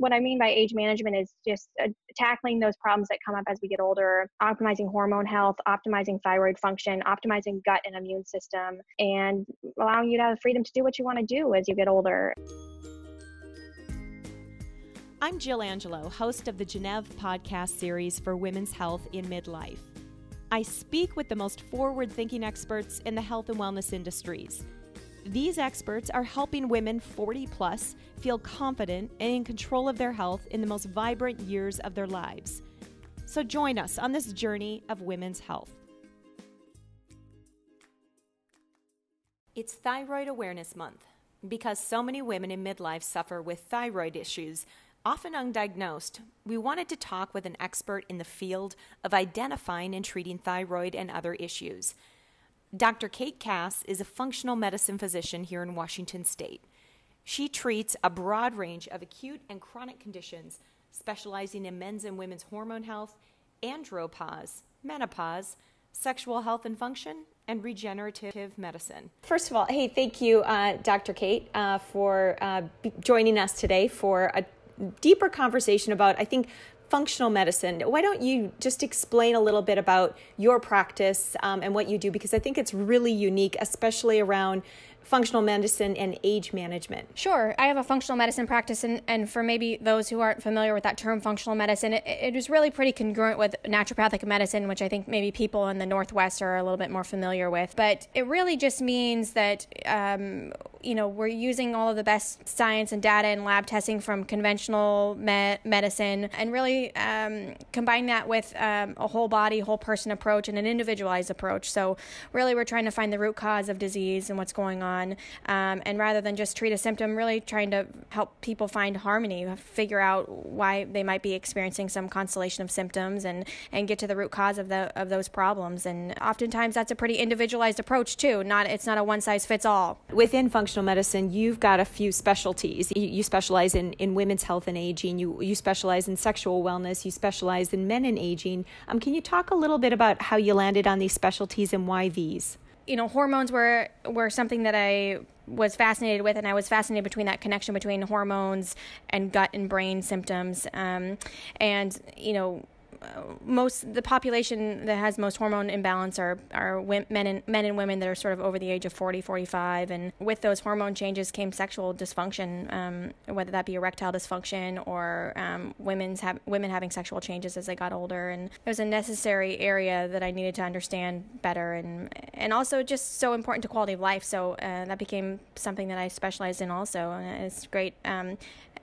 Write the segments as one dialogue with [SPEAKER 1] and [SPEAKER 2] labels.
[SPEAKER 1] What I mean by age management is just tackling those problems that come up as we get older, optimizing hormone health, optimizing thyroid function, optimizing gut and immune system, and allowing you to have the freedom to do what you want to do as you get older.
[SPEAKER 2] I'm Jill Angelo, host of the Geneve podcast series for women's health in midlife. I speak with the most forward-thinking experts in the health and wellness industries. These experts are helping women 40 plus feel confident and in control of their health in the most vibrant years of their lives. So join us on this journey of women's health. It's Thyroid Awareness Month. Because so many women in midlife suffer with thyroid issues, often undiagnosed, we wanted to talk with an expert in the field of identifying and treating thyroid and other issues. Dr. Kass is a functional medicine physician here in Washington State. She treats a broad range of acute and chronic conditions, specializing in men's and women's hormone health, andropause, menopause, sexual health and function, and regenerative medicine. First of all, hey, thank you, Dr. Kate, for joining us today for a deeper conversation about, I think, functional medicine. Why don't you just explain a little bit about your practice and what you do? Because I think it's really unique, especially around functional medicine and age management.
[SPEAKER 3] Sure. I have a functional medicine practice, and for maybe those who aren't familiar with that term, functional medicine, it is really pretty congruent with naturopathic medicine, which I think maybe people in the Northwest are a little bit more familiar with. But it really just means that, we're using all of the best science and data and lab testing from conventional medicine and really combine that with a whole body, whole person approach and an individualized approach. So really we're trying to find the root cause of disease and what's going on. And rather than just treat a symptom, really trying to help people find harmony, figure out why they might be experiencing some constellation of symptoms and get to the root cause of those problems. And oftentimes that's a pretty individualized approach too. It's not a one size fits all.
[SPEAKER 2] Within functional medicine, you've got a few specialties. You specialize in women's health and aging. You specialize in sexual wellness. You specialize in men and aging. Can you talk a little bit about how you landed on these specialties and why these?
[SPEAKER 3] Hormones were something that I was fascinated with, and I was fascinated between that connection between hormones and gut and brain symptoms. The population that has most hormone imbalance are men and women that are sort of over the age of 40, 45. And with those hormone changes came sexual dysfunction, whether that be erectile dysfunction or women having sexual changes as they got older. And it was a necessary area that I needed to understand better, and also just so important to quality of life. So that became something that I specialized in also. And it's great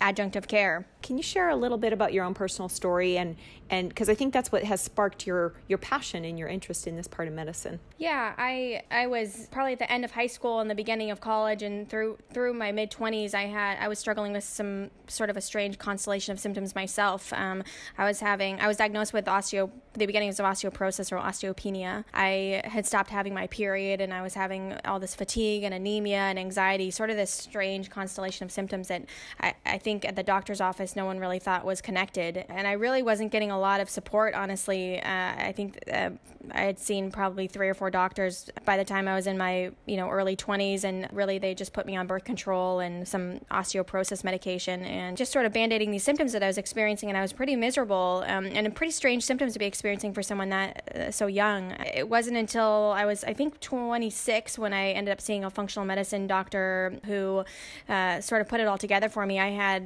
[SPEAKER 3] adjunctive care.
[SPEAKER 2] Can you share a little bit about your own personal story and because I think that's what has sparked your passion and your interest in this part of medicine?
[SPEAKER 3] Yeah, I was probably at the end of high school and the beginning of college, and through my mid-20s I was struggling with some sort of a strange constellation of symptoms myself. I was diagnosed with the beginnings of osteoporosis or osteopenia. I had stopped having my period, and I was having all this fatigue and anemia and anxiety, sort of this strange constellation of symptoms that I think at the doctor's office no one really thought was connected. And I really wasn't getting a lot of support, honestly. I think I had seen probably 3 or 4 doctors by the time I was in my early 20s, and really they just put me on birth control and some osteoporosis medication and just sort of band-aiding these symptoms that I was experiencing, and I was pretty miserable and pretty strange symptoms to be experiencing for someone that so young. It wasn't until I was, I think, 26 when I ended up seeing a functional medicine doctor who sort of put it all together for me. I had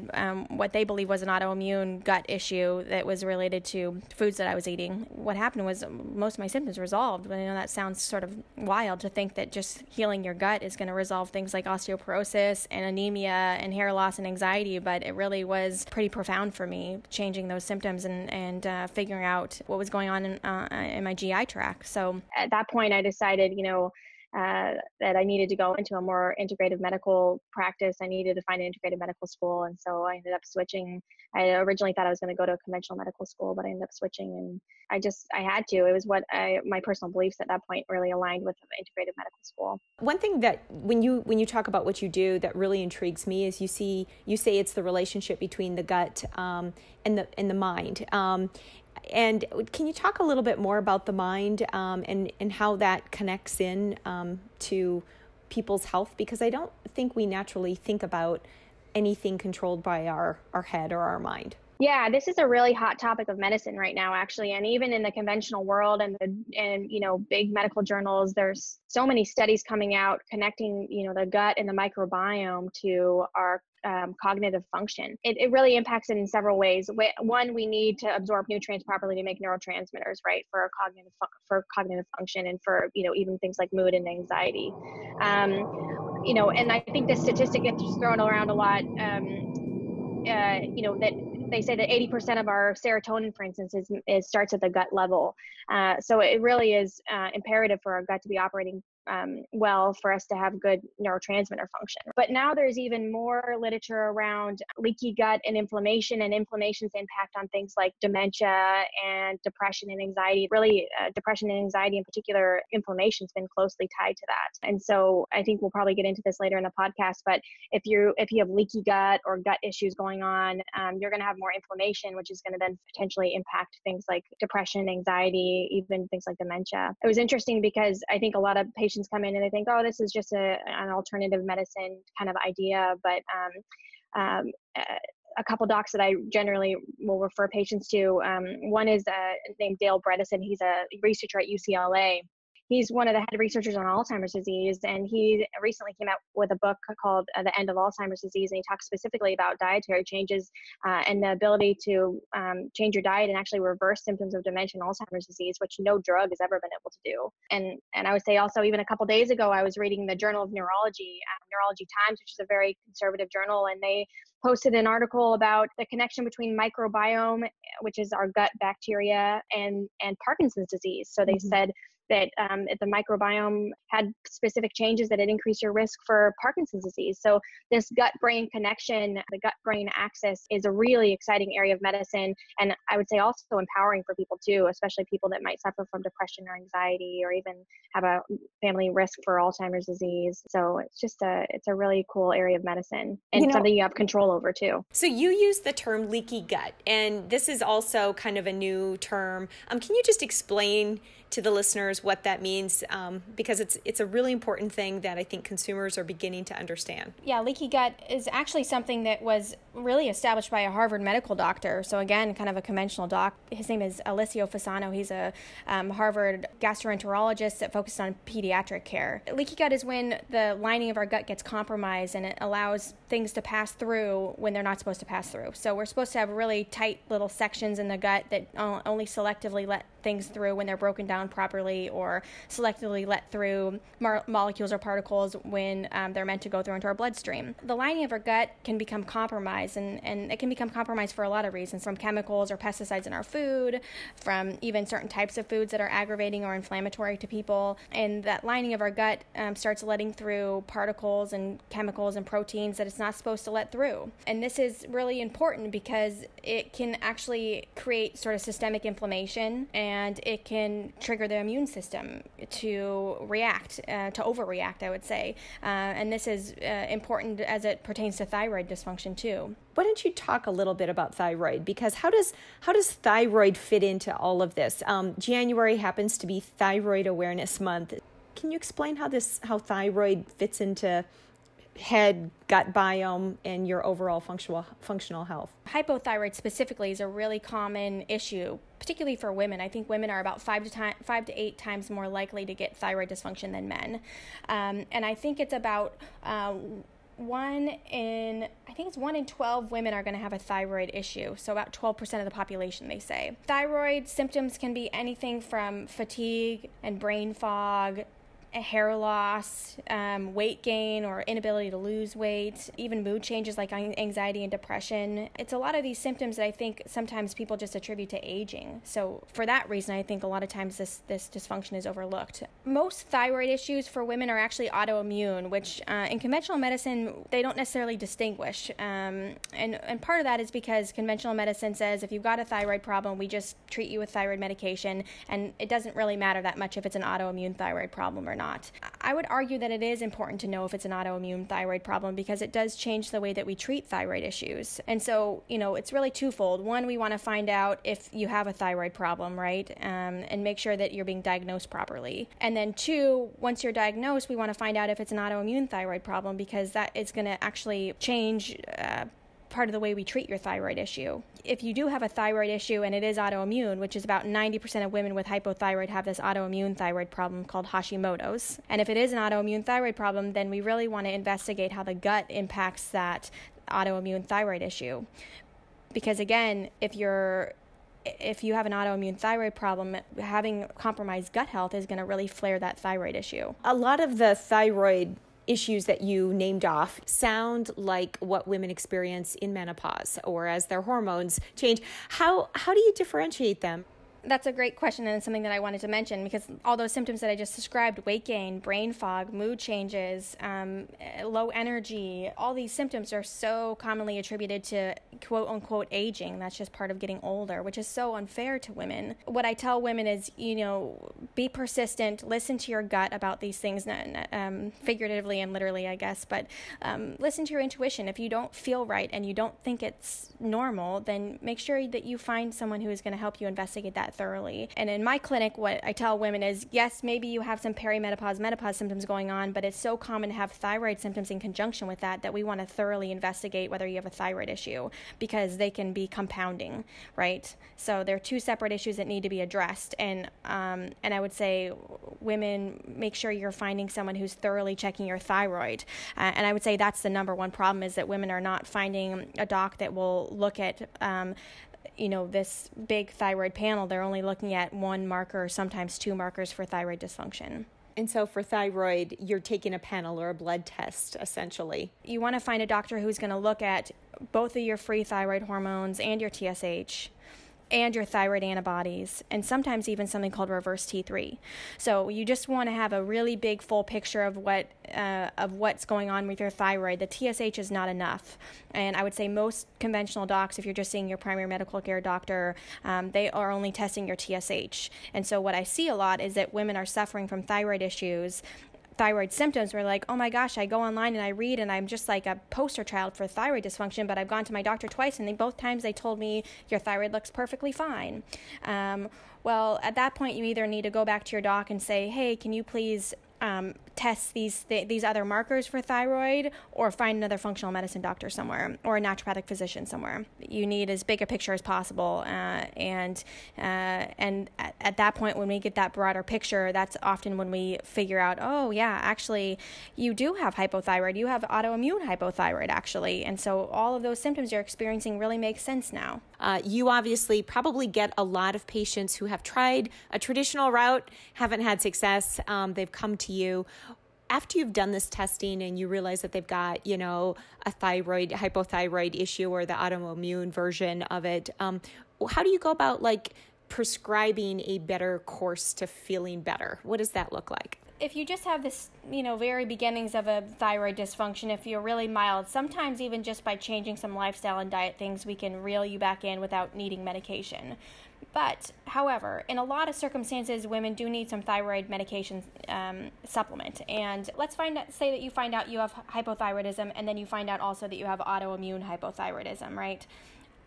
[SPEAKER 3] what they believe was an autoimmune gut issue that was related to foods that I was eating. What happened was most of my symptoms resolved. But that sounds sort of wild to think that just healing your gut is going to resolve things like osteoporosis and anemia and hair loss and anxiety, but it really was pretty profound for me, changing those symptoms and figuring out what was going on in my GI tract. So
[SPEAKER 1] at that point, I decided, that I needed to go into a more integrative medical practice. I needed to find an integrated medical school. And so I ended up switching. I originally thought I was going to go to a conventional medical school, but I ended up switching, and I had to. It was my personal beliefs at that point really aligned with the integrated medical school.
[SPEAKER 2] One thing that when you talk about what you do that really intrigues me is you say it's the relationship between the gut and the mind. And can you talk a little bit more about the mind and how that connects in to people's health? Because I don't think we naturally think about anything controlled by our head or our mind?
[SPEAKER 1] Yeah, this is a really hot topic of medicine right now, actually. And even in the conventional world and big medical journals, there's so many studies coming out connecting, the gut and the microbiome to our cognitive function. It really impacts it in several ways. One, we need to absorb nutrients properly to make neurotransmitters, right, for cognitive function and for, even things like mood and anxiety. And I think this statistic gets thrown around a lot. That they say that 80% of our serotonin, for instance, starts at the gut level. So it really is imperative for our gut to be operating well for us to have good neurotransmitter function. But now there's even more literature around leaky gut and inflammation's impact on things like dementia and depression and anxiety. Really, depression and anxiety in particular, inflammation's been closely tied to that. And so I think we'll probably get into this later in the podcast, but if you have leaky gut or gut issues going on, you're going to have more inflammation, which is going to then potentially impact things like depression, anxiety, even things like dementia. It was interesting because I think a lot of patients come in and they think, oh, this is just an alternative medicine kind of idea. But a couple docs that I generally will refer patients to, one is named Dale Bredesen. He's a researcher at UCLA. He's one of the head researchers on Alzheimer's disease, and he recently came out with a book called The End of Alzheimer's Disease, and he talks specifically about dietary changes and the ability to change your diet and actually reverse symptoms of dementia and Alzheimer's disease, which no drug has ever been able to do. And I would say also, even a couple days ago, I was reading the Journal of Neurology, Neurology Times, which is a very conservative journal, and they posted an article about the connection between microbiome, which is our gut bacteria, and Parkinson's disease. So they said that if the microbiome had specific changes, that it increased your risk for Parkinson's disease. So this gut-brain connection, the gut-brain axis, is a really exciting area of medicine, and I would say also empowering for people too, especially people that might suffer from depression or anxiety, or even have a family risk for Alzheimer's disease. So it's a really cool area of medicine, and something you have control over too.
[SPEAKER 2] So you use the term leaky gut, and this is also kind of a new term. Can you just explain to the listeners what that means, because it's a really important thing that I think consumers are beginning to understand?
[SPEAKER 3] Yeah, leaky gut is actually something that was really established by a Harvard medical doctor. So again, kind of a conventional doc. His name is Alessio Fasano. He's a Harvard gastroenterologist that focuses on pediatric care. Leaky gut is when the lining of our gut gets compromised and it allows things to pass through when they're not supposed to pass through. So we're supposed to have really tight little sections in the gut that only selectively let things through when they're broken down properly, or selectively let through molecules or particles when they're meant to go through into our bloodstream. The lining of our gut can become compromised, and it can become compromised for a lot of reasons, from chemicals or pesticides in our food, from even certain types of foods that are aggravating or inflammatory to people. And that lining of our gut starts letting through particles and chemicals and proteins that it's not supposed to let through. And this is really important because it can actually create sort of systemic inflammation, and it can trigger the immune system to react, to overreact, I would say. And this is important as it pertains to thyroid dysfunction too.
[SPEAKER 2] Why don't you talk a little bit about thyroid? Because how does thyroid fit into all of this? January happens to be Thyroid Awareness Month. Can you explain how thyroid fits into head, gut biome, and your overall functional health?
[SPEAKER 3] Hypothyroid specifically is a really common issue, particularly for women. I think women are about 5 to 8 times more likely to get thyroid dysfunction than men. And I think it's about 1 in 12 women are going to have a thyroid issue. So about 12% of the population, they say. Thyroid symptoms can be anything from fatigue and brain fog, hair loss, weight gain or inability to lose weight, even mood changes like anxiety and depression. It's a lot of these symptoms that I think sometimes people just attribute to aging. So for that reason, I think a lot of times this dysfunction is overlooked. Most thyroid issues for women are actually autoimmune, which in conventional medicine, they don't necessarily distinguish. And part of that is because conventional medicine says if you've got a thyroid problem, we just treat you with thyroid medication, and it doesn't really matter that much if it's an autoimmune thyroid problem or not. not. I would argue that it is important to know if it's an autoimmune thyroid problem because it does change the way that we treat thyroid issues. And so, it's really twofold. One, we want to find out if you have a thyroid problem, right? And make sure that you're being diagnosed properly. And then two, once you're diagnosed, we want to find out if it's an autoimmune thyroid problem because that is going to actually change part of the way we treat your thyroid issue. If you do have a thyroid issue and it is autoimmune, which is about 90% of women with hypothyroid have this autoimmune thyroid problem called Hashimoto's. And if it is an autoimmune thyroid problem, then we really want to investigate how the gut impacts that autoimmune thyroid issue. Because again, if you have an autoimmune thyroid problem, having compromised gut health is going to really flare that thyroid issue.
[SPEAKER 2] A lot of the thyroid issues that you named off sound like what women experience in menopause or as their hormones change. How do you differentiate them?
[SPEAKER 3] That's a great question, and it's something that I wanted to mention because all those symptoms that I just described, weight gain, brain fog, mood changes, low energy, all these symptoms are so commonly attributed to quote-unquote aging. That's just part of getting older, which is so unfair to women. What I tell women is, be persistent, listen to your gut about these things, figuratively and literally, I guess, but listen to your intuition. If you don't feel right and you don't think it's normal, then make sure that you find someone who is going to help you investigate that thoroughly. And in my clinic, what I tell women is, yes, maybe you have some perimenopause, menopause symptoms going on, but it's so common to have thyroid symptoms in conjunction with that we want to thoroughly investigate whether you have a thyroid issue because they can be compounding, right? So they're two separate issues that need to be addressed. And I would say, women, make sure you're finding someone who's thoroughly checking your thyroid. And I would say that's the number one problem is that women are not finding a doc that will look at this big thyroid panel. They're only looking at one marker, sometimes two markers for thyroid dysfunction.
[SPEAKER 2] And so for thyroid, you're taking a panel or a blood test, essentially.
[SPEAKER 3] You want to find a doctor who's going to look at both of your free thyroid hormones and your TSH and your thyroid antibodies, and sometimes even something called reverse T3. So you just want to have a really big, full picture of what's going on with your thyroid. The TSH is not enough, and I would say most conventional docs, if you're just seeing your primary medical care doctor, they are only testing your TSH. And so what I see a lot is that women are suffering from thyroid issues, thyroid symptoms. We're like, oh my gosh, I go online and I read and I'm just like a poster child for thyroid dysfunction, but I've gone to my doctor twice and both times they told me your thyroid looks perfectly fine. Well, at that point, you either need to go back to your doc and say, hey, can you please test these other markers for thyroid, or find another functional medicine doctor somewhere or a naturopathic physician somewhere. You need as big a picture as possible, and at that point, when we get that broader picture, that's often when we figure out, oh yeah, actually you do have hypothyroid, you have autoimmune hypothyroid actually, and so all of those symptoms you're experiencing really make sense now.
[SPEAKER 2] You obviously probably get a lot of patients who have tried a traditional route, haven't had success. They've come to you. After you've done this testing and you realize that they've got, a hypothyroid issue or the autoimmune version of it, how do you go about prescribing a better course to feeling better? What does that look like?
[SPEAKER 3] If you just have this, very beginnings of a thyroid dysfunction, if you're really mild, sometimes even just by changing some lifestyle and diet things, we can reel you back in without needing medication. But, however, in a lot of circumstances, women do need some thyroid medication supplement. And let's say that you find out you have hypothyroidism, and then you find out also that you have autoimmune hypothyroidism, right?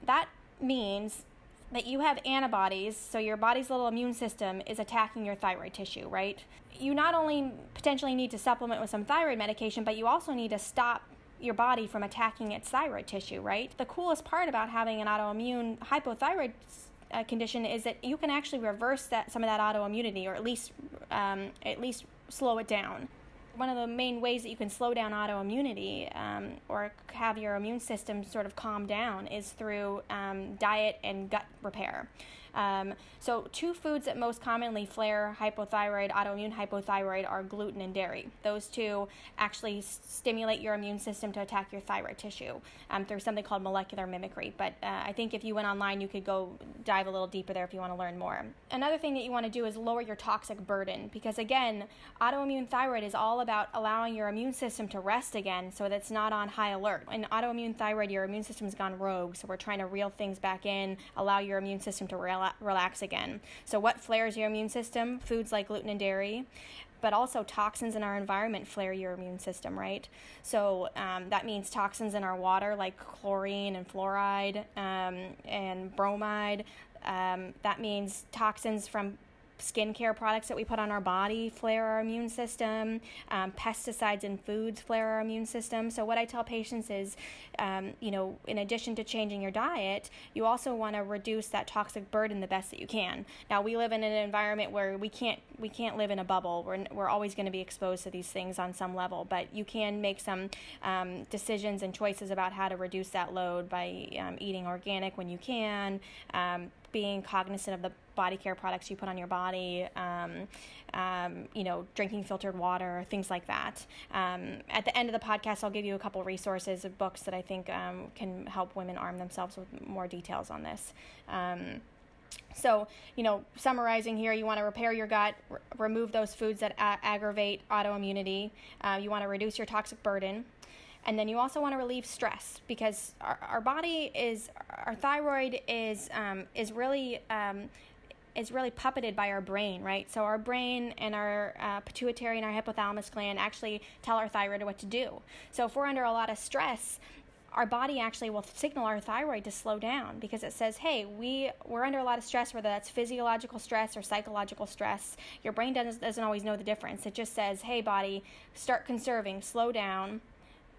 [SPEAKER 3] That means that you have antibodies, so your body's little immune system is attacking your thyroid tissue, right? You not only potentially need to supplement with some thyroid medication, but you also need to stop your body from attacking its thyroid tissue, right? The coolest part about having an autoimmune hypothyroid condition is that you can actually reverse some of that autoimmunity, or at least slow it down. One of the main ways that you can slow down autoimmunity or have your immune system sort of calm down is through diet and gut repair. So two foods that most commonly flare autoimmune hypothyroid are gluten and dairy. Those two actually stimulate your immune system to attack your thyroid tissue through something called molecular mimicry. But I think if you went online, you could go dive a little deeper there if you want to learn more. Another thing that you want to do is lower your toxic burden, because again, autoimmune thyroid is all about allowing your immune system to rest again so that it's not on high alert. In autoimmune thyroid, your immune system's gone rogue, so we're trying to reel things back in, allow your immune system to relax relax again. So what flares your immune system? Foods like gluten and dairy, but also toxins in our environment flare your immune system, right? So that means toxins in our water like chlorine and fluoride and bromide. That means toxins from skincare products that we put on our body flare our immune system. Pesticides in foods flare our immune system. So what I tell patients is, in addition to changing your diet, you also want to reduce that toxic burden the best that you can. Now, we live in an environment where we can't live in a bubble. We're always going to be exposed to these things on some level, but you can make some decisions and choices about how to reduce that load by eating organic when you can, being cognizant of the body care products you put on your body, drinking filtered water, things like that. At the end of the podcast, I'll give you a couple resources of books that I think can help women arm themselves with more details on this. So, summarizing here, you want to repair your gut, remove those foods that aggravate autoimmunity. You want to reduce your toxic burden. And then you also want to relieve stress, because our thyroid is really puppeted by our brain, right? So our brain and our pituitary and our hypothalamus gland actually tell our thyroid what to do. So if we're under a lot of stress, our body actually will signal our thyroid to slow down, because it says, hey, we're under a lot of stress, whether that's physiological stress or psychological stress. Your brain doesn't always know the difference. It just says, hey, body, start conserving, slow down.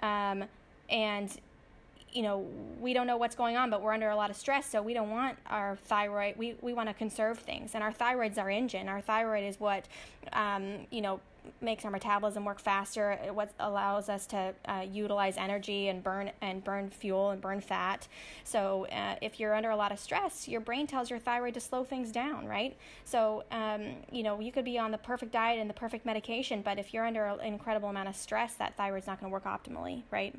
[SPEAKER 3] We don't know what's going on, but we're under a lot of stress, so we don't want our thyroid. We want to conserve things, and our thyroid's our engine. Our thyroid is what, makes our metabolism work faster. What allows us to utilize energy and burn fuel and burn fat. So if you're under a lot of stress, your brain tells your thyroid to slow things down, right? So you could be on the perfect diet and the perfect medication, but if you're under an incredible amount of stress, that thyroid's not going to work optimally, right?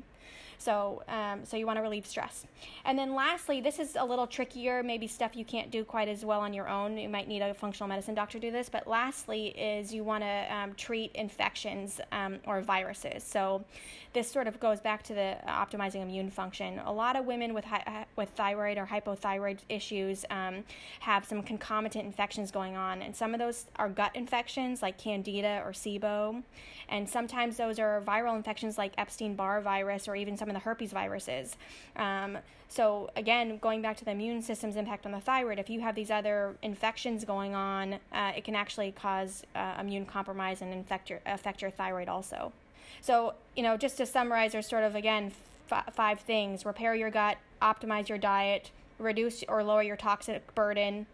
[SPEAKER 3] So you want to relieve stress. And then lastly, this is a little trickier, maybe stuff you can't do quite as well on your own. You might need a functional medicine doctor to do this. But lastly is you want to treat infections or viruses. So this sort of goes back to the optimizing immune function. A lot of women with thyroid or hypothyroid issues have some concomitant infections going on. And some of those are gut infections like Candida or SIBO. And sometimes those are viral infections like Epstein-Barr virus or even some of the herpes viruses. So again, going back to the immune system's impact on the thyroid, if you have these other infections going on, it can actually cause immune compromise and affect your thyroid also. So, just to summarize, there's sort of, again, 5 things. Repair your gut, optimize your diet, reduce or lower your toxic burden,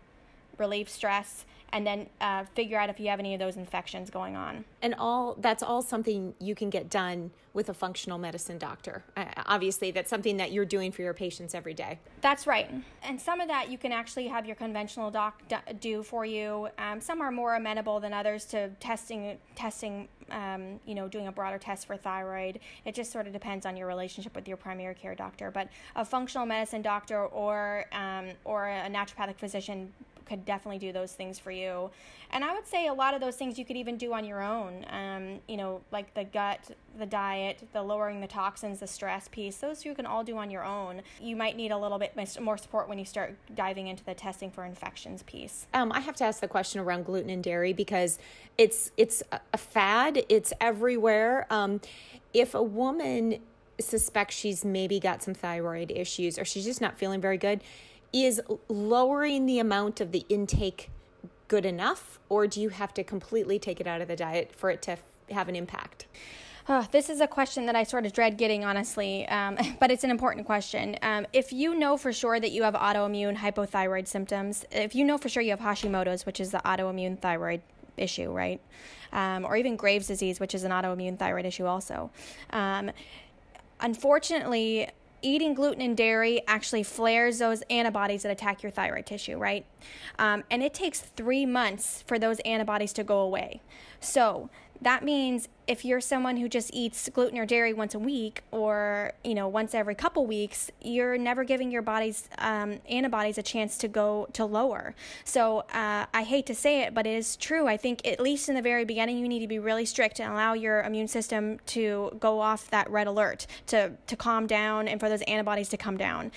[SPEAKER 3] relieve stress, and then figure out if you have any of those infections going on.
[SPEAKER 2] And that's all something you can get done with a functional medicine doctor. Obviously, that's something that you're doing for your patients every day. That's right.
[SPEAKER 3] And some of that you can actually have your conventional doc do for you. Some are more amenable than others to testing, doing a broader test for thyroid. It just sort of depends on your relationship with your primary care doctor. But a functional medicine doctor or a naturopathic physician could definitely do those things for you. And I would say a lot of those things you could even do on your own, like the gut, the diet, the lowering the toxins, the stress piece. Those you can all do on your own. You might need a little bit more support when you start diving into the testing for infections piece.
[SPEAKER 2] I have to ask the question around gluten and dairy because it's a fad. It's everywhere. If a woman suspects she's maybe got some thyroid issues or she's just not feeling very good, is lowering the amount of the intake good enough, or do you have to completely take it out of the diet for it to have an impact?
[SPEAKER 3] This is a question that I sort of dread getting, honestly, but it's an important question. If you know for sure that you have autoimmune hypothyroid symptoms, if you know for sure you have Hashimoto's, which is the autoimmune thyroid issue, right? Or even Graves' disease, which is an autoimmune thyroid issue also. Unfortunately, eating gluten and dairy actually flares those antibodies that attack your thyroid tissue, right? And it takes 3 months for those antibodies to go away. So that means if you're someone who just eats gluten or dairy once a week or, once every couple weeks, you're never giving your body's antibodies a chance to go to lower. So I hate to say it, but it is true. I think at least in the very beginning, you need to be really strict and allow your immune system to go off that red alert, to calm down and for those antibodies to come down.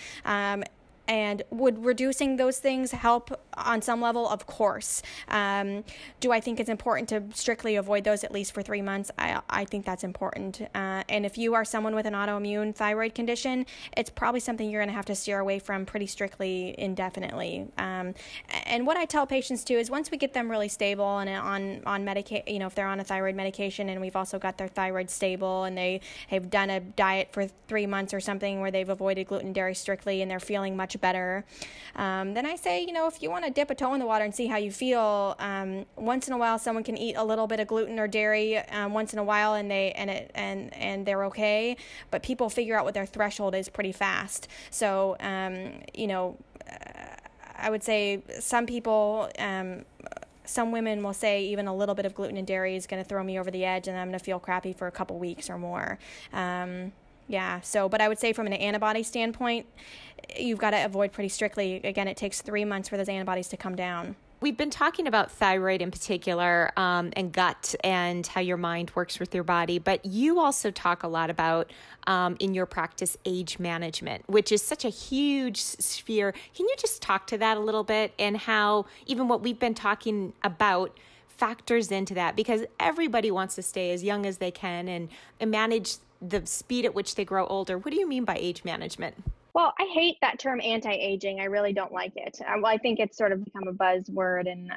[SPEAKER 3] And would reducing those things help on some level? Of course. Do I think it's important to strictly avoid those at least for 3 months? I think that's important. And if you are someone with an autoimmune thyroid condition, it's probably something you're going to have to steer away from pretty strictly indefinitely. And what I tell patients too is once we get them really stable and on medication, if they're on a thyroid medication and we've also got their thyroid stable and they have done a diet for 3 months or something where they've avoided gluten and dairy strictly and they're feeling much better, then I say, if you want to dip a toe in the water and see how you feel, once in a while someone can eat a little bit of gluten or dairy once in a while and they're okay, but people figure out what their threshold is pretty fast. So I would say some people, some women will say even a little bit of gluten and dairy is going to throw me over the edge and I'm going to feel crappy for a couple weeks or more. But I would say from an antibody standpoint, you've got to avoid pretty strictly. Again, it takes 3 months for those antibodies to come down.
[SPEAKER 2] We've been talking about thyroid in particular, and gut and how your mind works with your body, but you also talk a lot about, in your practice, age management, which is such a huge sphere. Can you just talk to that a little bit and how even what we've been talking about factors into that? Because everybody wants to stay as young as they can and manage the speed at which they grow older. What do you mean by age management?
[SPEAKER 1] Well, I hate that term anti-aging. I really don't like it. I think it's sort of become a buzzword, and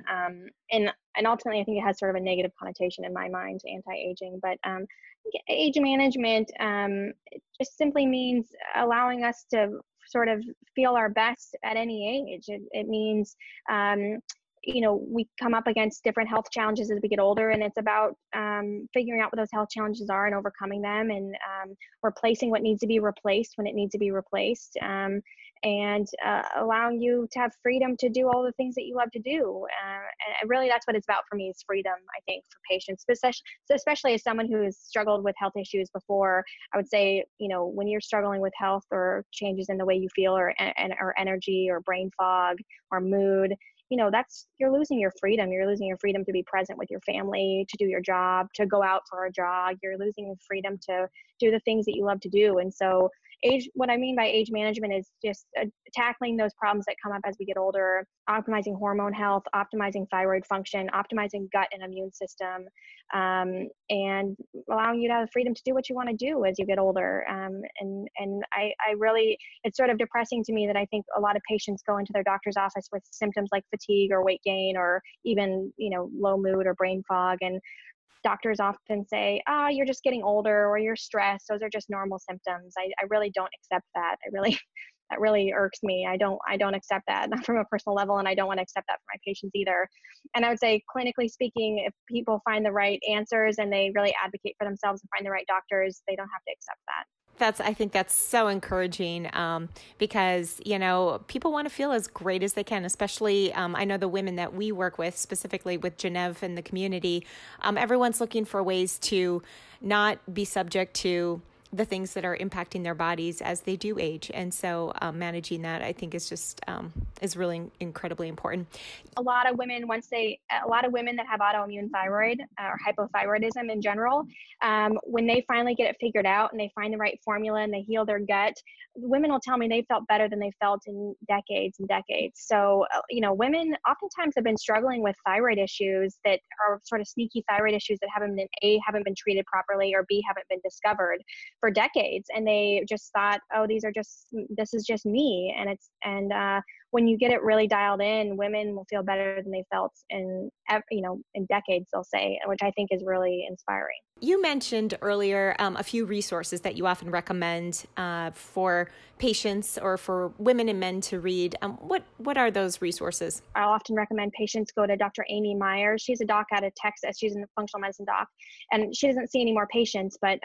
[SPEAKER 1] ultimately, I think it has sort of a negative connotation in my mind, anti-aging. But age management it just simply means allowing us to sort of feel our best at any age. It means we come up against different health challenges as we get older, and it's about figuring out what those health challenges are and overcoming them, and replacing what needs to be replaced when it needs to be replaced, and allowing you to have freedom to do all the things that you love to do. And really, that's what it's about for me, is freedom, I think, for patients, especially as someone who has struggled with health issues before. I would say, when you're struggling with health or changes in the way you feel or energy or brain fog or mood, you're losing your freedom. You're losing your freedom to be present with your family, to do your job, to go out for a jog. You're losing your freedom to do the things that you love to do. And so what I mean by age management is just tackling those problems that come up as we get older, optimizing hormone health, optimizing thyroid function, optimizing gut and immune system, and allowing you to have the freedom to do what you want to do as you get older. And I really, it's sort of depressing to me that I think a lot of patients go into their doctor's office with symptoms like fatigue or weight gain or even, low mood or brain fog. And doctors often say, you're just getting older or you're stressed. Those are just normal symptoms. I really don't accept that. That really irks me. I don't accept that, not from a personal level, and I don't want to accept that for my patients either. And I would say, clinically speaking, if people find the right answers and they really advocate for themselves and find the right doctors, they don't have to accept that.
[SPEAKER 2] I think that's so encouraging, because, people want to feel as great as they can, especially, I know the women that we work with, specifically with Genève and the community, everyone's looking for ways to not be subject to the things that are impacting their bodies as they do age. And so managing that, I think, is just is really incredibly important.
[SPEAKER 1] A lot of women that have autoimmune thyroid or hypothyroidism in general, when they finally get it figured out and they find the right formula and they heal their gut, women will tell me they felt better than they felt in decades and decades. So, women oftentimes have been struggling with thyroid issues that are sort of sneaky thyroid issues that haven't been treated properly, or B, haven't been discovered for decades. And they just thought, this is just me. And when you get it really dialed in, women will feel better than they felt in decades, they'll say, which I think is really inspiring.
[SPEAKER 2] You mentioned earlier a few resources that you often recommend for patients or for women and men to read. What are those resources?
[SPEAKER 1] I'll often recommend patients go to Dr. Amy Myers. She's a doc out of Texas. She's a functional medicine doc, and she doesn't see any more patients, but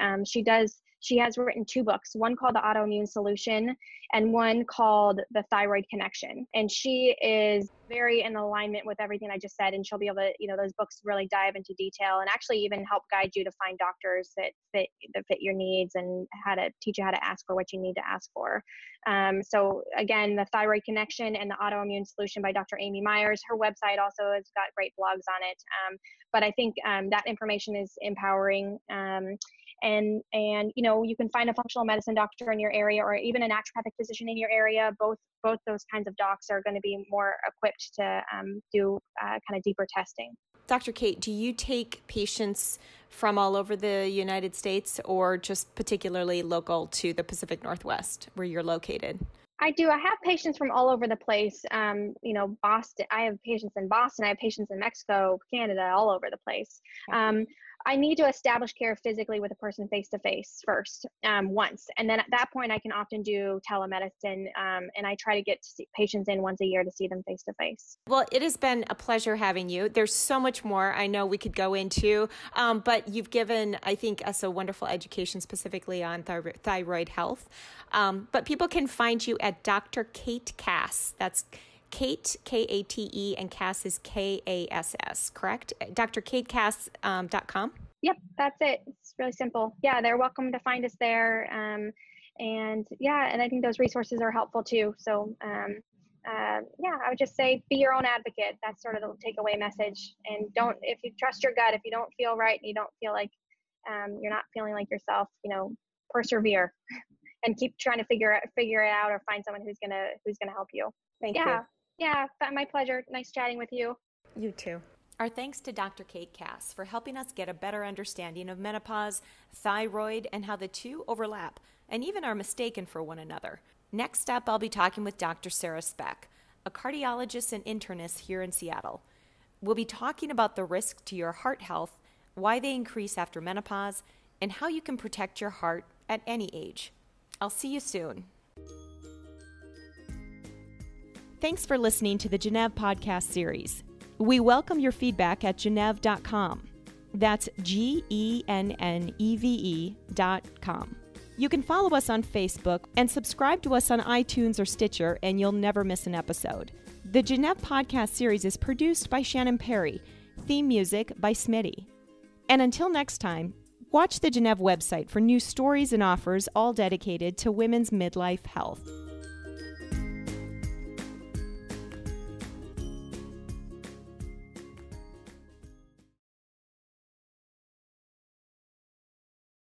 [SPEAKER 1] she has written 2 books, one called The Autoimmune Solution and one called The Thyroid Connection. And she is very in alignment with everything I just said. And she'll be able to, those books really dive into detail and actually even help guide you to find doctors that fit your needs and how to teach you how to ask for what you need to ask for. So again, The Thyroid Connection and The Autoimmune Solution by Dr. Amy Myers. Her website also has got great blogs on it. But I think that information is empowering. and you can find a functional medicine doctor in your area, or even a naturopathic physician in your area. Both those kinds of docs are going to be more equipped to do kind of deeper testing.
[SPEAKER 2] Dr. Kate, do you take patients from all over the United States, or just particularly local to the Pacific Northwest where you're located?
[SPEAKER 1] I do. I have patients from all over the place. Boston. I have patients in Boston. I have patients in Mexico, Canada, all over the place. I need to establish care physically with a person face to face first, once, and then at that point I can often do telemedicine, and I try to get patients in once a year to see them face to face.
[SPEAKER 2] Well, it has been a pleasure having you. There's so much more I know we could go into, but you've given, I think, us a wonderful education specifically on thyroid health. But people can find you at Dr. Kate Kass. That's Kate, Kate, and Kass is Kass, correct? drkatekass.com?
[SPEAKER 1] Yep, that's it. It's really simple. Yeah, they're welcome to find us there. And I think those resources are helpful too. So, I would just say be your own advocate. That's sort of the takeaway message. And if you trust your gut, if you don't feel right and you don't feel like you're not feeling like yourself, persevere and keep trying to figure it out, or find someone who's gonna help you.
[SPEAKER 2] Thank you.
[SPEAKER 1] Yeah, my pleasure. Nice chatting with you.
[SPEAKER 2] You too. Our thanks to Dr. Kate Kass for helping us get a better understanding of menopause, thyroid, and how the two overlap and even are mistaken for one another. Next up, I'll be talking with Dr. Sarah Speck, a cardiologist and internist here in Seattle. We'll be talking about the risk to your heart health, why they increase after menopause, and how you can protect your heart at any age. I'll see you soon. Thanks for listening to the Geneve podcast series. We welcome your feedback at geneve.com. That's GENNEVE.com. You can follow us on Facebook and subscribe to us on iTunes or Stitcher, and you'll never miss an episode. The Geneve podcast series is produced by Shannon Perry, theme music by Smitty. And until next time, watch the Geneve website for new stories and offers all dedicated to women's midlife health.